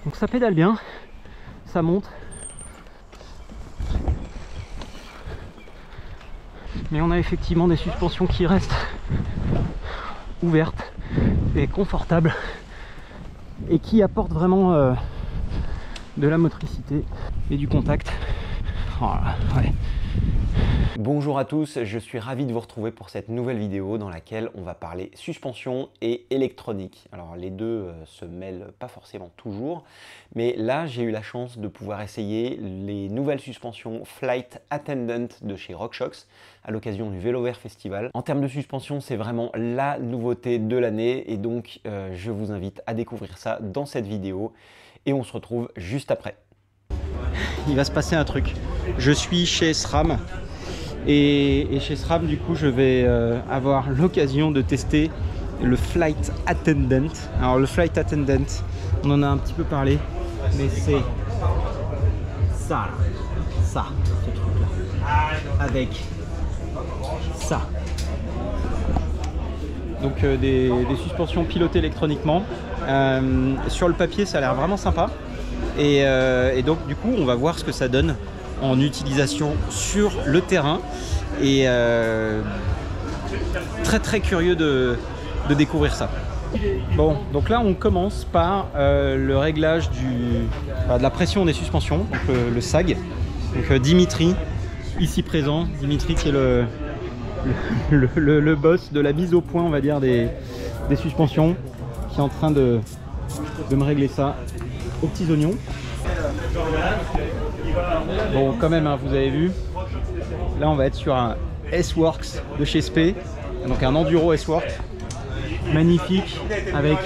Donc ça pédale bien, ça monte. Mais on a effectivement des suspensions qui restent ouvertes et confortables et qui apportent vraiment de la motricité et du contact. Voilà, ouais. Bonjour à tous, je suis ravi de vous retrouver pour cette nouvelle vidéo dans laquelle on va parler suspension et électronique. Alors les deux se mêlent pas forcément toujours, mais là j'ai eu la chance de pouvoir essayer les nouvelles suspensions Flight Attendant de chez RockShox à l'occasion du Vélo Vert Festival. En termes de suspension, c'est vraiment la nouveauté de l'année et donc je vous invite à découvrir ça dans cette vidéo et on se retrouve juste après. Il va se passer un truc. Je suis chez SRAM. Et chez SRAM, du coup, je vais avoir l'occasion de tester le Flight Attendant. Alors, le Flight Attendant, on en a un petit peu parlé, mais c'est ça, ce truc-là, avec ça. Donc, des suspensions pilotées électroniquement. Sur le papier, ça a l'air vraiment sympa. Et donc, du coup, on va voir ce que ça donne en utilisation sur le terrain et très curieux de découvrir ça. Bon, donc là on commence par le réglage de la pression des suspensions, donc le SAG. Donc Dimitri, ici présent, Dimitri qui est le boss de la mise au point, on va dire, des suspensions, qui est en train de me régler ça aux petits oignons. Bon, quand même, hein, vous avez vu, là on va être sur un S-Works de chez Spey, donc un Enduro S-Works, magnifique, avec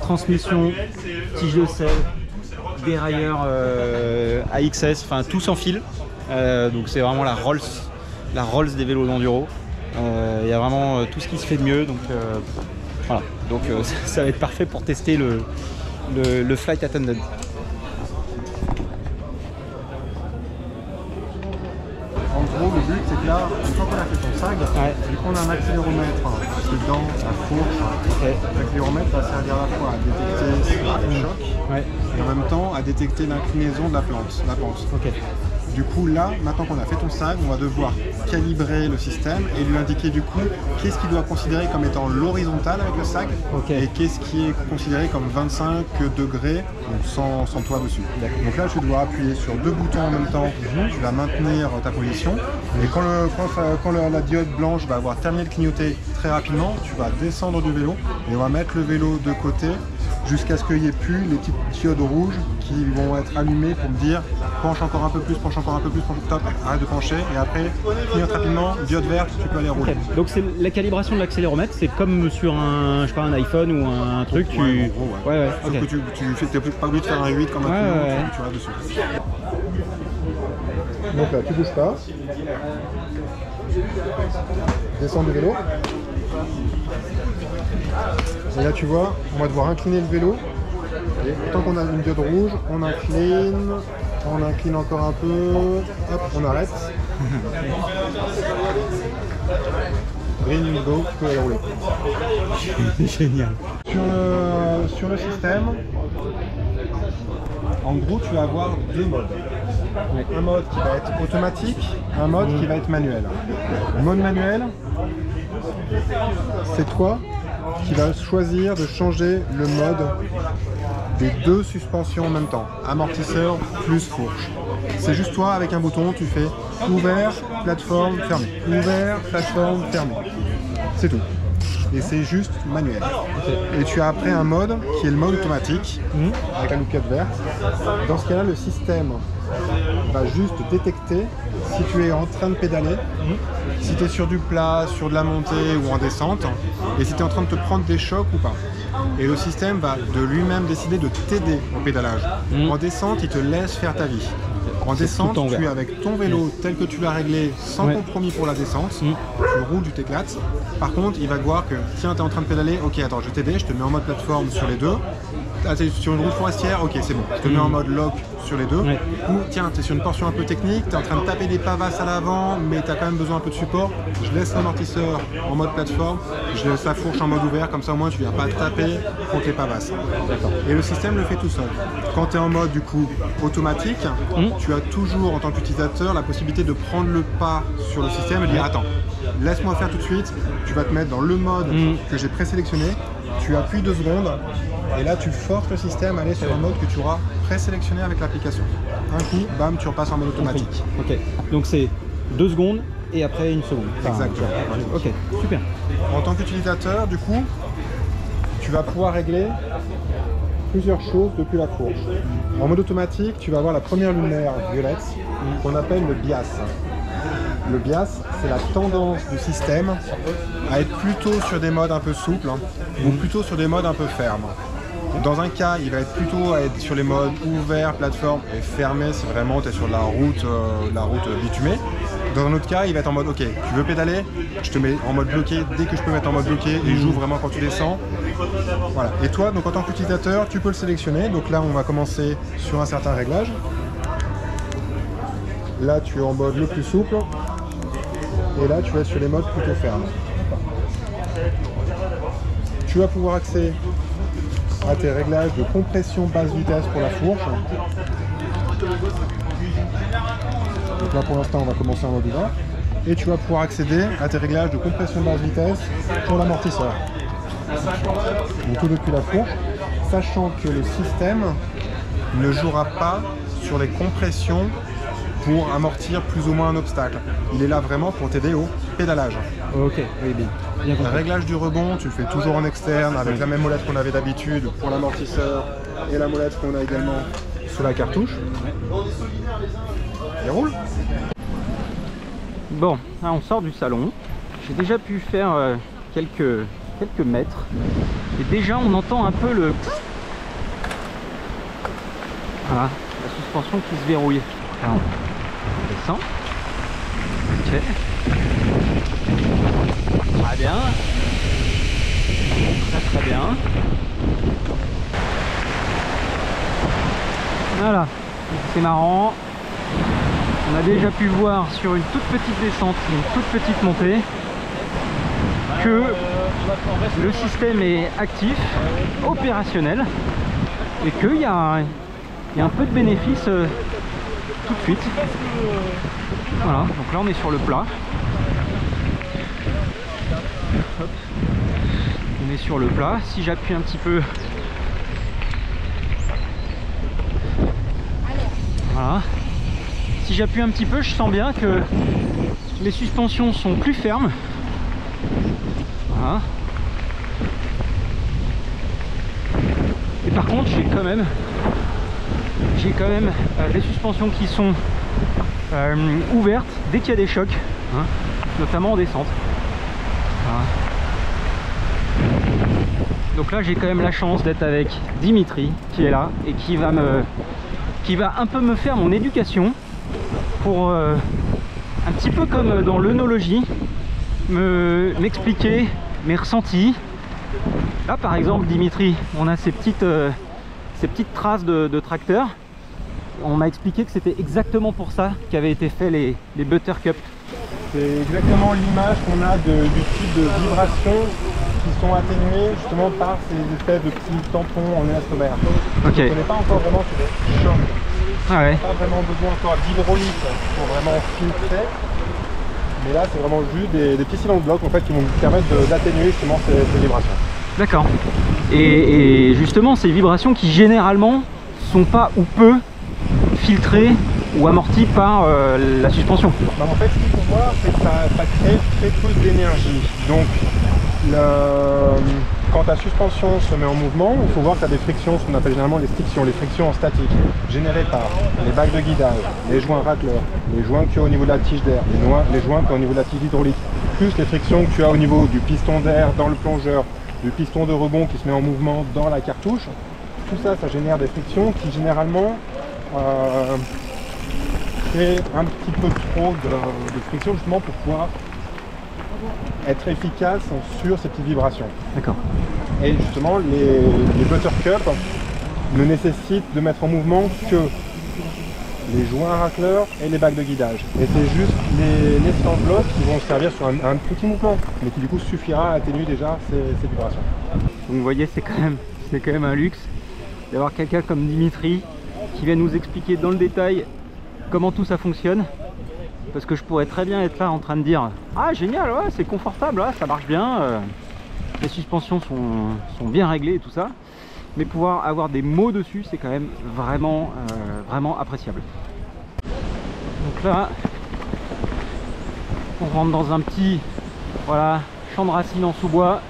transmission, tige de selle, dérailleur AXS, enfin tout sans fil, donc c'est vraiment la Rolls des vélos d'enduro. Il y a vraiment tout ce qui se fait de mieux, donc voilà, donc ça va être parfait pour tester le Flight Attendant. Le but c'est que là, une fois qu'on a fait ton SAG, vu qu'on a un accéléromètre dedans, la fourche, l'accéléromètre va servir à la fois à détecter le choc et en même temps à détecter l'inclinaison de la pente. Du coup là, maintenant qu'on a fait ton SAG, on va devoir calibrer le système et lui indiquer du coup qu'est-ce qu'il doit considérer comme étant l'horizontale avec le SAG et qu'est-ce qui est considéré comme 25 degrés sans toi dessus. Donc là tu dois appuyer sur deux boutons en même temps, tu vas maintenir ta position et quand la diode blanche va avoir terminé de clignoter très rapidement, tu vas descendre du vélo et on va mettre le vélo de côté jusqu'à ce qu'il n'y ait plus les petites diodes rouges qui vont être allumées pour me dire penche encore un peu plus, penche encore un peu plus, top, arrête de pencher et après clignote rapidement, diode verte, tu peux aller rouler. Donc c'est la calibration de l'accéléromètre, c'est comme sur un, je sais pas, un iPhone ou un truc, tu n'es pas obligé de faire un 8 comme un kilo, tu vas dessus. Donc là tu bouges pas, descends du vélo. Et là tu vois, on va devoir incliner le vélo. Et tant qu'on a une diode rouge, on incline encore un peu, hop, on arrête. Green, go, tu peux aller rouler. Génial. Sur le système, en gros tu vas avoir deux modes. Un mode qui va être automatique, un mode qui va être manuel. Le mode manuel, c'est toi qui vas choisir de changer le mode des deux suspensions en même temps, amortisseur plus fourche. C'est juste toi avec un bouton, tu fais ouvert, plateforme, fermé, ouvert, plateforme, fermé. C'est tout. Et c'est juste manuel. Et tu as après un mode qui est le mode automatique, avec la louquette verte. Dans ce cas-là, le système va juste détecter si tu es en train de pédaler, si tu es sur du plat, sur de la montée ou en descente, et si tu es en train de te prendre des chocs ou pas. Et le système va de lui-même décider de t'aider au pédalage. En descente, il te laisse faire ta vie. En descente, tu es avec ton vélo tel que tu l'as réglé, sans compromis pour la descente. Tu roules, tu t'éclates. Par contre, il va voir que, tiens, tu es en train de pédaler, ok, attends, je vais t'aider, je te mets en mode plateforme sur les deux. Ah, t'es sur une route forestière, ok, c'est bon, je te mets en mode lock sur les deux. Ou tiens, tu es sur une portion un peu technique, tu es en train de taper des pavasses à l'avant, mais tu as quand même besoin un peu de support. Je laisse l'amortisseur en mode plateforme, je laisse la fourche en mode ouvert, comme ça au moins tu ne viens pas taper contre les pavasses. Et le système le fait tout seul. Quand tu es en mode du coup automatique, tu as toujours en tant qu'utilisateur la possibilité de prendre le pas sur le système et de dire attends, laisse-moi faire tout de suite, tu vas te mettre dans le mode que j'ai présélectionné, tu appuies 2 secondes et là tu forces le système à aller sur un mode que tu auras présélectionné avec l'application. Un coup, bam, tu repasses en mode automatique. Ok, donc c'est 2 secondes et après 1 seconde. Exactement. Ok, super. En tant qu'utilisateur, du coup, tu vas pouvoir régler plusieurs choses depuis la fourche. En mode automatique, tu vas avoir la première lumière violette qu'on appelle le bias. Le bias, c'est la tendance du système à être plutôt sur des modes un peu souples ou plutôt sur des modes un peu fermes. Dans un cas, il va être plutôt à être sur les modes ouvert, plateforme et fermé si vraiment tu es sur la route bitumée. Dans un autre cas, il va être en mode ok, tu veux pédaler, je te mets en mode bloqué dès que je peux mettre en mode bloqué et joue vraiment quand tu descends. Voilà. Et toi, donc en tant qu'utilisateur, tu peux le sélectionner. Donc là, on va commencer sur un certain réglage. Là, tu es en mode le plus souple. Et là, tu es sur les modes plutôt fermes. Tu vas pouvoir accéder à tes réglages de compression basse vitesse pour la fourche. Donc là pour l'instant on va commencer en mode ouvert. Et tu vas pouvoir accéder à tes réglages de compression basse vitesse pour l'amortisseur. Donc tout depuis la fourche, sachant que le système ne jouera pas sur les compressions pour amortir plus ou moins un obstacle. Il est là vraiment pour t'aider au pédalage. Ok, oui, bien. Le réglage du rebond, tu le fais toujours en externe avec la même molette qu'on avait d'habitude pour l'amortisseur et la molette qu'on a également sous la cartouche. Et roule. Bon, là on sort du salon. J'ai déjà pu faire quelques mètres. Et déjà on entend un peu le... Voilà, la suspension qui se verrouille. Alors, on descend. Ok. Très bien. Très bien. Voilà. C'est marrant. On a déjà pu voir sur une toute petite descente, une toute petite montée, que le système est actif, opérationnel, et qu'il y a un peu de bénéfice tout de suite. Voilà, donc là on est sur le plat. Hop. On est sur le plat. Si j'appuie un petit peu, voilà. Si j'appuie un petit peu, je sens bien que les suspensions sont plus fermes. Voilà. Et par contre, j'ai quand même des suspensions qui sont ouvertes dès qu'il y a des chocs, hein, notamment en descente. Voilà. Donc là, j'ai quand même la chance d'être avec Dimitri qui est là et qui va un peu me faire mon éducation pour un petit peu comme dans l'œnologie, m'expliquer mes ressentis. Là par exemple, Dimitri, on a ces petites traces de tracteur. On m'a expliqué que c'était exactement pour ça qu'avaient été faits les Buttercup. C'est exactement l'image qu'on a du type de vibrations qui sont atténuées justement par ces espèces de petits tampons en élastomère. Ok. On n'est pas encore vraiment sur des chocs. Ah ouais. Pas vraiment besoin encore d'hydraulique pour vraiment filtrer. Mais là c'est vraiment juste des petits cylindres de bloc en fait qui vont nous permettre d'atténuer justement ces vibrations. D'accord. Et justement ces vibrations qui généralement sont pas ou peu filtrées ou amorties par la suspension. Bah, en fait ce qu'il faut voir c'est que ça crée très peu d'énergie. Donc quand ta suspension se met en mouvement, il faut voir que tu as des frictions, ce qu'on appelle généralement les frictions en statique, générées par les bacs de guidage, les joints racleurs, les joints que tu as au niveau de la tige d'air, les joints que tu as au niveau de la tige hydraulique, plus les frictions que tu as au niveau du piston d'air dans le plongeur, du piston de rebond qui se met en mouvement dans la cartouche. Tout ça, ça génère des frictions qui généralement crée un petit peu trop de friction justement pour pouvoir être efficace sur ces petites vibrations. D'accord. Et justement, les buttercups ne nécessitent de mettre en mouvement que les joints racleurs et les bacs de guidage. Et c'est juste les slant blocks qui vont servir sur un petit mouvement, mais qui du coup suffira à atténuer déjà ces vibrations. Donc vous voyez, c'est quand même un luxe d'avoir quelqu'un comme Dimitri qui vient nous expliquer dans le détail comment tout ça fonctionne. Parce que je pourrais très bien être là en train de dire « Ah génial, ouais, c'est confortable, ouais, ça marche bien, les suspensions sont bien réglées et tout ça ». Mais pouvoir avoir des mots dessus, c'est quand même vraiment, vraiment appréciable. Donc là, on rentre dans un petit champ de racines en sous-bois.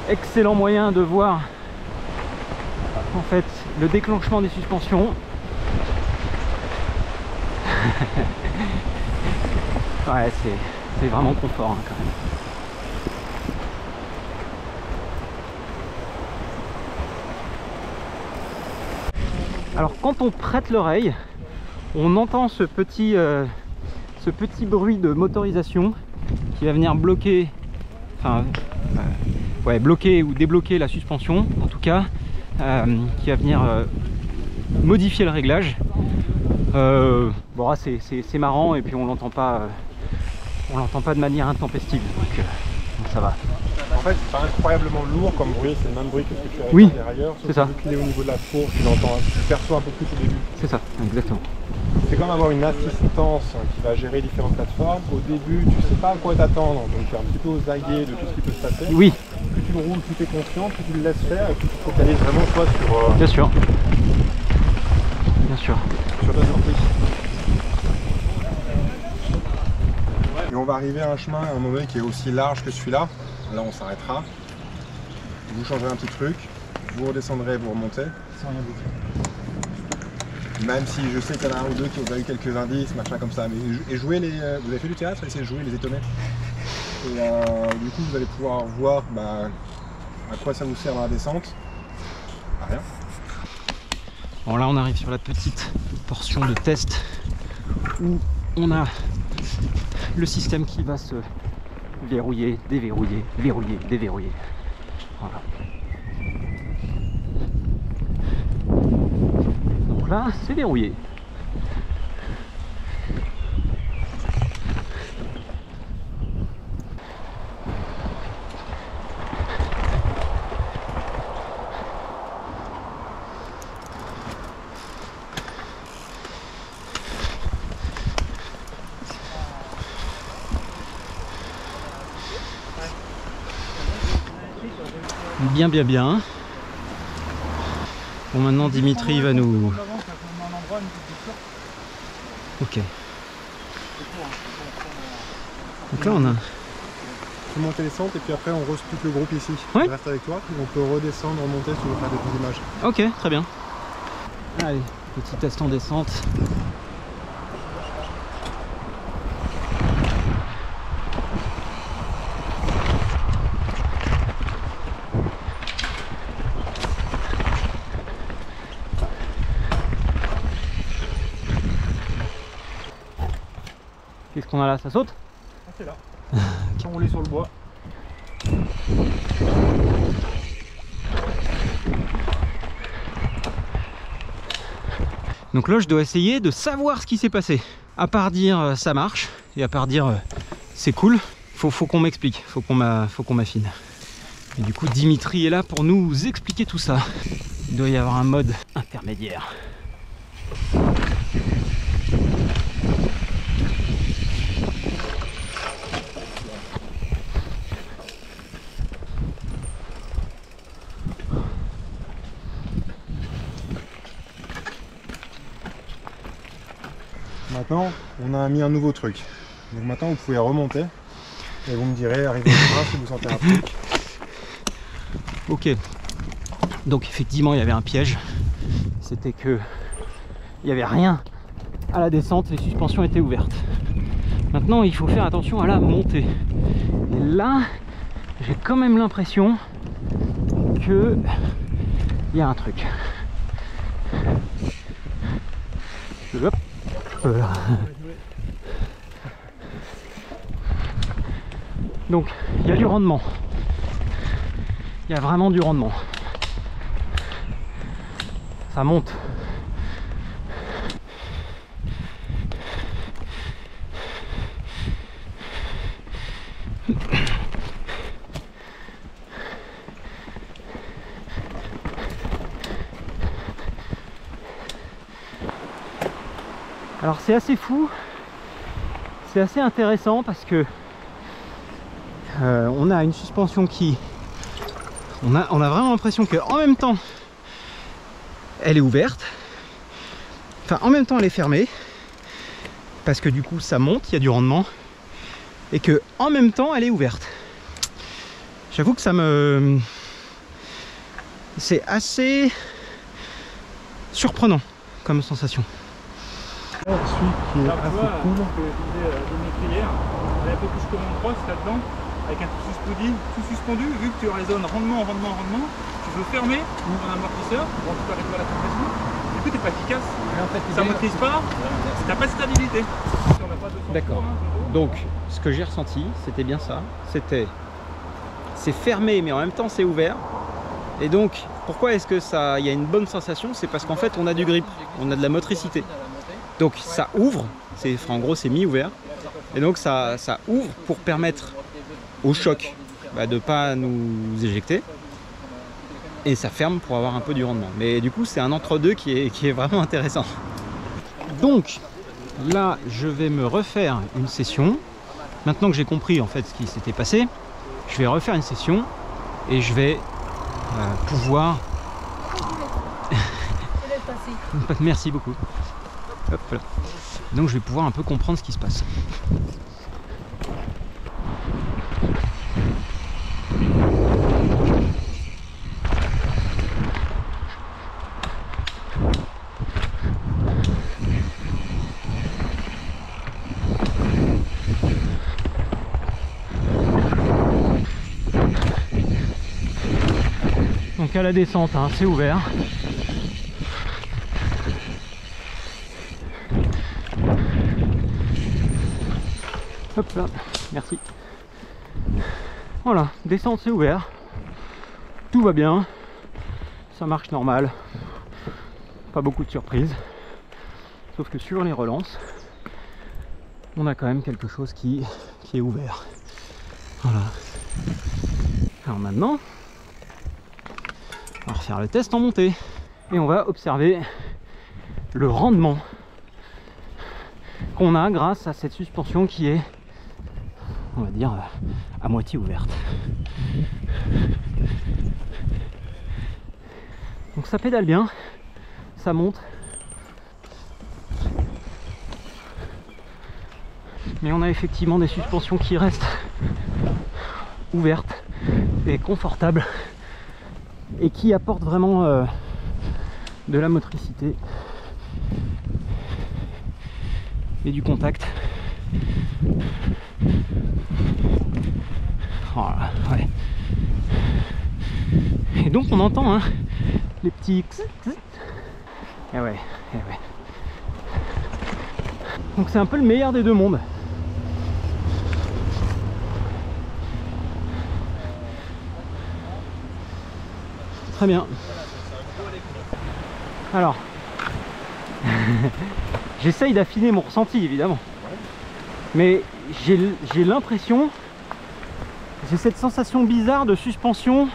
Excellent moyen de voir en fait le déclenchement des suspensions. Ouais, c'est vraiment confort hein, quand même. Alors quand on prête l'oreille, on entend ce petit bruit de motorisation qui va venir bloquer, bloquer ou débloquer la suspension, en tout cas, qui va venir modifier le réglage. Bon, c'est marrant et puis on l'entend pas de manière intempestive, donc ça va. En fait, c'est incroyablement lourd comme bruit, c'est le même bruit que ce que tu as oui, derrière. C'est ça. Vu qu'il est au niveau de la fourche, tu perçois un peu plus au début. C'est ça, exactement. C'est comme avoir une assistance qui va gérer différentes plateformes. Au début, tu sais pas à quoi t'attendre, donc tu es un petit peu aux aguets de tout ce qui peut se passer. Oui. Plus tu le roules, plus tu es confiant, plus tu le laisses faire, et plus tu te focalises vraiment toi sur... Bien sûr. Bien sûr. Sur ta sortie. Et on va arriver à un chemin, à un moment qui est aussi large que celui-là. Là, on s'arrêtera. Vous changerez un petit truc, vous redescendrez, vous remontez. Sans rien vous dire. Même si je sais qu'il y en a un ou deux qui ont eu quelques indices, machin comme ça. Mais jouer les. Vous avez fait du théâtre, essayez de jouer les étonnés. Et du coup, vous allez pouvoir voir à quoi ça vous sert dans la descente. À rien. Bon, là, on arrive sur la petite portion de test où on a le système qui va se verrouiller, déverrouiller, verrouiller, déverrouiller. Voilà. Donc là, c'est verrouillé. Bien. Bon, maintenant Dimitri va nous... Ok. Donc là on a... Tu montes et descentes et puis après on resplit le groupe ici. Ouais. Je reste avec toi, puis on peut redescendre, remonter si tu veux faire des petites images. Ok, très bien. Allez, petit test en descente. Qu'est-ce qu'on a là? Ça saute? Ah, c'est là. On est sur le bois. Donc là je dois essayer de savoir ce qui s'est passé. À part dire ça marche et à part dire c'est cool, faut qu'on m'explique, faut qu'on m'affine. Et du coup Dimitri est là pour nous expliquer tout ça. Il doit y avoir un mode intermédiaire. Maintenant, on a mis un nouveau truc. Donc maintenant, vous pouvez remonter et vous me direz, arrivez au frein si vous sentez un truc. Ok. Donc effectivement, il y avait un piège. C'était que il n'y avait rien à la descente, les suspensions étaient ouvertes. Maintenant, il faut faire attention à la montée. Et là, j'ai quand même l'impression que il y a un truc. Hop. Voilà. Donc il y a du rendement. Il y a vraiment du rendement. Ça monte. Alors c'est assez fou, c'est assez intéressant parce que on a une suspension qui... On a vraiment l'impression qu'en même temps elle est ouverte, enfin en même temps elle est fermée, parce que du coup ça monte, il y a du rendement, et que en même temps elle est ouverte. J'avoue que ça me... c'est assez surprenant comme sensation. Celui qui est assez cool. Hier, il y a un peu plus comme on crosse là-dedans, avec un sous-suspendu, vu que tu raisonnes rendement, tu veux fermer ton amortisseur, bon, tu peux réduire la compression, du coup tu n'es pas efficace, en fait, ça ne maîtrise pas, tu n'as pas de stabilité. D'accord. Donc ce que j'ai ressenti, c'était bien ça, c'est fermé mais en même temps c'est ouvert. Et donc pourquoi est-ce que ça, il y a une bonne sensation? C'est parce qu'en fait on a du grip, on a de la motricité. Donc ça ouvre, en gros c'est mi-ouvert, et donc ça ouvre pour permettre au choc de ne pas nous éjecter, et ça ferme pour avoir un peu du rendement. Mais du coup c'est un entre-deux qui est vraiment intéressant. Donc là je vais me refaire une session. Maintenant que j'ai compris en fait ce qui s'était passé, je vais refaire une session et je vais pouvoir... Merci beaucoup. Hop, voilà. Donc je vais pouvoir un peu comprendre ce qui se passe. Donc à la descente, hein, c'est ouvert. Hop là, merci. Voilà, descente c'est ouvert. Tout va bien. Ça marche normal. Pas beaucoup de surprises. Sauf que sur les relances, on a quand même quelque chose qui est ouvert. Voilà. Alors maintenant, on va refaire le test en montée. Et on va observer le rendement qu'on a grâce à cette suspension qui est, on va dire, à moitié ouverte. Donc ça pédale bien, ça monte. Mais on a effectivement des suspensions qui restent ouvertes et confortables et qui apportent vraiment de la motricité et du contact. Voilà, ouais. Et donc on entend hein, les petits et ouais, et ouais. Donc c'est un peu le meilleur des deux mondes. Très bien. Alors j'essaye d'affiner mon ressenti évidemment, mais j'ai l'impression, j'ai cette sensation bizarre de suspension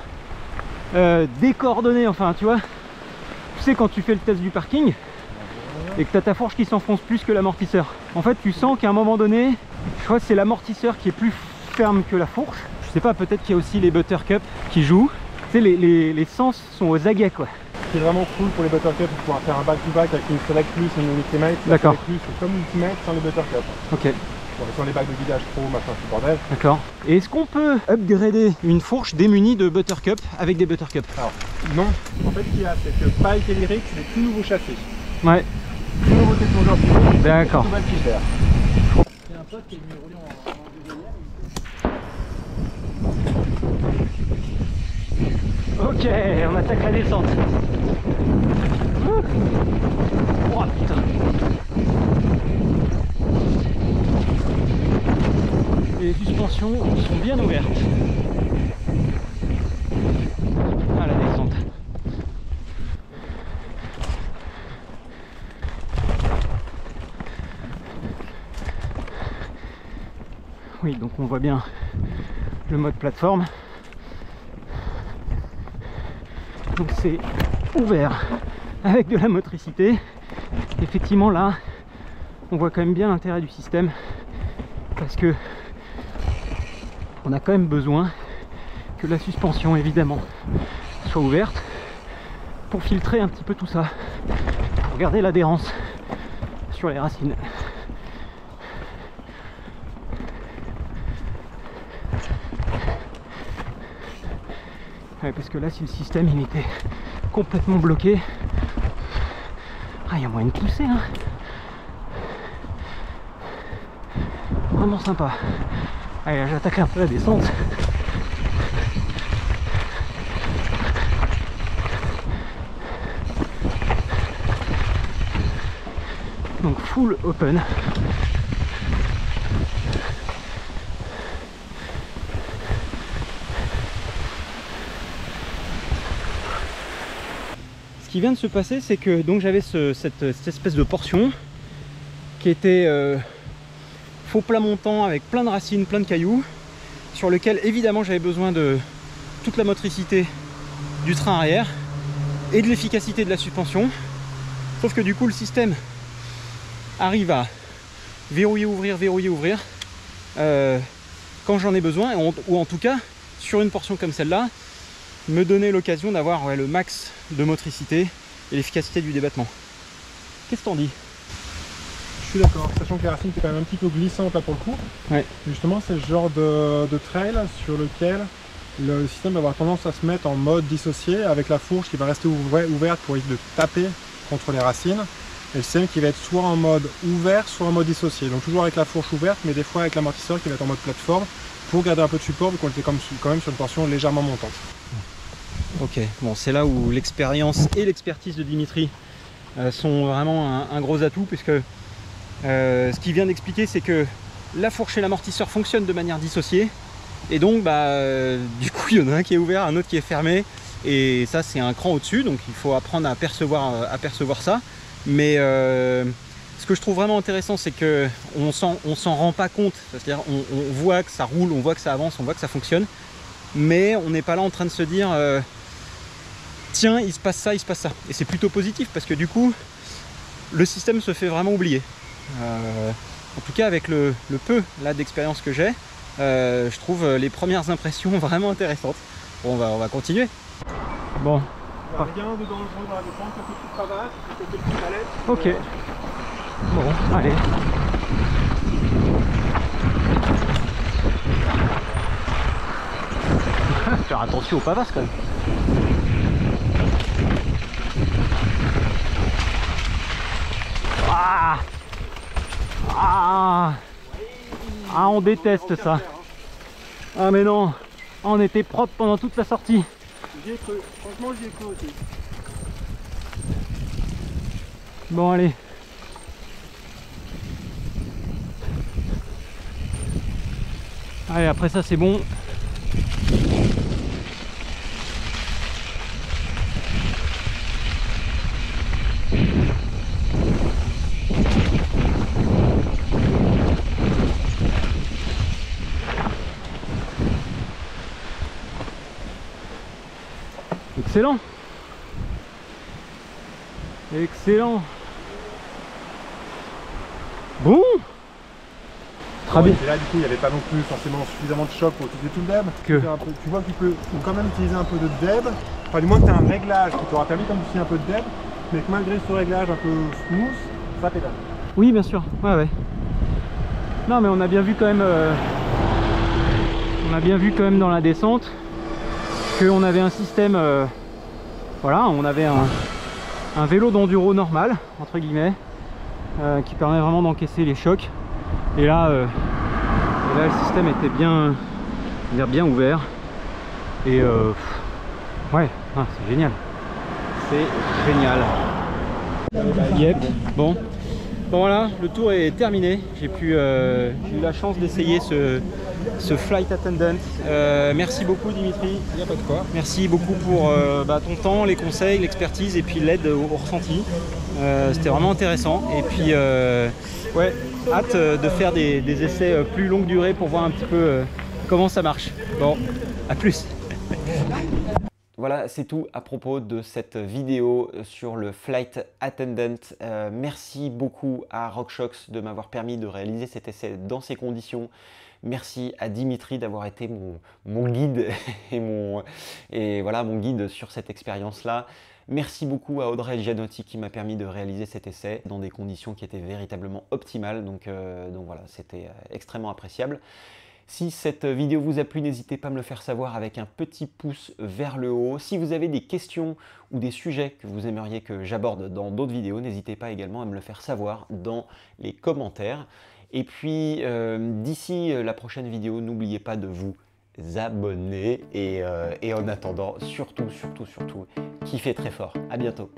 décoordonnée, enfin tu vois, tu sais quand tu fais le test du parking et que tu as ta fourche qui s'enfonce plus que l'amortisseur, en fait tu sens qu'à un moment donné, je crois que c'est l'amortisseur qui est plus ferme que la fourche, je sais pas, peut-être qu'il y a aussi les buttercup qui jouent, tu sais les sens sont aux aguets quoi. Ce qui est vraiment cool pour les buttercup, c'est pouvoir faire un back-to-back avec une Select Plus et une Ultimate. D'accord. La Select Plus c'est comme Ultimate sans les buttercup. Ok. Bon, sans les bacs de guidage pro, machin, c'est bordel. D'accord. Et est-ce qu'on peut upgrader une fourche démunie de buttercup avec des buttercup? Alors, non. En fait, ce qu'il y a, c'est que Pike et Lyric, c'est des tout nouveaux châssis. Ouais. Tout nouveau technologie. D'accord. Tout nouveau filter. Il y a un pote qui est venu rouler en Ok, on attaque la descente. Oh putain. et les suspensions sont bien ouvertes à la descente. Oui, donc on voit bien le mode plateforme. Donc c'est ouvert avec de la motricité. Effectivement là, on voit quand même bien l'intérêt du système parce que on a quand même besoin que la suspension évidemment soit ouverte pour filtrer un petit peu tout ça, pour garder l'adhérence sur les racines. Ouais, parce que là si le système il était complètement bloqué, il y a moyen de pousser hein. Vraiment sympa. Allez, j'attaque un peu la descente. Donc full open. Ce qui vient de se passer, c'est que donc j'avais cette espèce de portion qui était faux plat montant avec plein de racines, plein de cailloux, sur lequel évidemment j'avais besoin de toute la motricité du train arrière et de l'efficacité de la suspension. Sauf que du coup le système arrive à verrouiller, ouvrir quand j'en ai besoin, ou en tout cas sur une portion comme celle-là, me donner l'occasion d'avoir le max de motricité et l'efficacité du débattement. Qu'est-ce que t'en dis? Je suis d'accord, sachant que les racines c'est quand même un petit peu glissante là pour le coup. Ouais. Justement c'est le genre de trail sur lequel le système va avoir tendance à se mettre en mode dissocié avec la fourche qui va rester ouverte pour éviter de taper contre les racines. Et le système qui va être soit en mode ouvert, soit en mode dissocié. Donc toujours avec la fourche ouverte, mais des fois avec l'amortisseur qui va être en mode plateforme pour garder un peu de support vu qu'on était quand même sur une portion légèrement montante. Ok, bon c'est là où l'expérience et l'expertise de Dimitri sont vraiment un gros atout, puisque ce qu'il vient d'expliquer c'est que la fourche et l'amortisseur fonctionnent de manière dissociée, et donc du coup il y en a un qui est ouvert, un autre qui est fermé, et ça c'est un cran au-dessus, donc il faut apprendre à percevoir ça. Mais ce que je trouve vraiment intéressant, c'est que on s'en rend pas compte, c'est-à-dire on voit que ça roule, on voit que ça avance, on voit que ça fonctionne, mais on n'est pas là en train de se dire tiens, il se passe ça, et c'est plutôt positif parce que du coup le système se fait vraiment oublier. En tout cas avec le peu là d'expérience que j'ai, je trouve les premières impressions vraiment intéressantes. Bon, on va continuer. Bon. Rien de dangereux dans la descente, quelques petites crevasses, quelques petites palettes. Ok. Bon, allez. Faire attention aux pavasses quand même. On déteste ça. Ah mais non, on était propre pendant toute la sortie. J'y ai cru, franchement j'y ai cru aussi. Bon allez. Allez, après ça c'est bon. Excellent. Excellent. Bon. Très bien. Et là du coup il n'y avait pas non plus forcément suffisamment de choc pour utiliser tout le deb. Tu vois que tu peux quand même utiliser un peu de deb. Enfin du moins que tu as un réglage qui t'aura permis comme d'utiliser un peu de deb. Mais que malgré ce réglage un peu smooth, ça pédale. Oui bien sûr, ouais. Non mais on a bien vu quand même dans la descente qu'on avait un système, voilà, on avait un vélo d'enduro normal, entre guillemets, qui permet vraiment d'encaisser les chocs. Et là le système était bien ouvert. Et ouais, c'est génial. C'est génial. Yep, bon. Bon voilà, le tour est terminé. J'ai eu la chance d'essayer ce Flight Attendant. Merci beaucoup Dimitri. Il n'y a pas de quoi. Merci beaucoup pour ton temps, les conseils, l'expertise et puis l'aide au ressenti. C'était vraiment intéressant. Et puis ouais, hâte de faire des essais plus longue durée pour voir un petit peu comment ça marche. Bon, à plus. Voilà, c'est tout à propos de cette vidéo sur le Flight Attendant. Merci beaucoup à RockShox de m'avoir permis de réaliser cet essai dans ces conditions. Merci à Dimitri d'avoir été mon guide et voilà, mon guide sur cette expérience-là. Merci beaucoup à Audrey Gianotti qui m'a permis de réaliser cet essai dans des conditions qui étaient véritablement optimales. Donc voilà, c'était extrêmement appréciable. Si cette vidéo vous a plu, n'hésitez pas à me le faire savoir avec un petit pouce vers le haut. Si vous avez des questions ou des sujets que vous aimeriez que j'aborde dans d'autres vidéos, n'hésitez pas également à me le faire savoir dans les commentaires. Et puis, d'ici la prochaine vidéo, n'oubliez pas de vous abonner. Et en attendant, surtout, kiffez très fort. À bientôt.